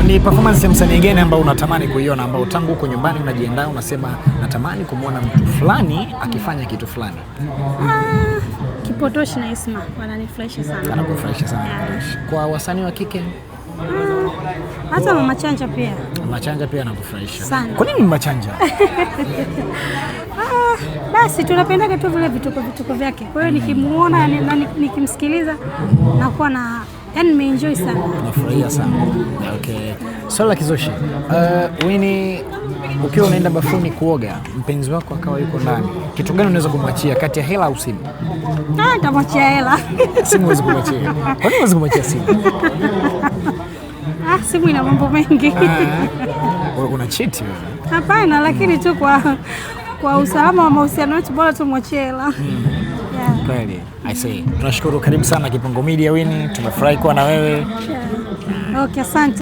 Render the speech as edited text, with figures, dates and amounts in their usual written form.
Ni performance ya msanii gani ambao unatamani kuiona, ambao tangu huko nyumbani unajiandaa unasema natamani kumwona mtu fulani akifanya kitu fulani? Kipotoshi na Isma wananifurahisha sana. Anakufurahisha sana. Kwa wasanii wa kike? Hata Mama Chanja pia. Mama Chanja pia anakufurahisha sana. Kwa nini Mama Chanja? Basi tunapendaga tu vile vituko vyake. Kwa hiyo nikimuona na nikimsikiliza nakuwa na nimeenjoy sana. Nafurahia sana. Okay. Swali la kizushi. Winnie, ukiwa unaenda bafuni kuoga, mpenzi wako akawa yuko ndani, kitu gani unaweza kumwachia kati ya hela au simu? Nitamwachia hela. Simu huwezi kumwachia. Kwa nini huwezi kumwachia simu? Simu ina mambo mengi. Una cheat wewe? Hapana, lakini tu kwa usalama wa mahusiano yetu bora tumwachie hela. Kweli. I see. Tunashukuru, karibu sana Kipongo Media Winnie, tumefurahi kuwa na wewe. Okay, asante.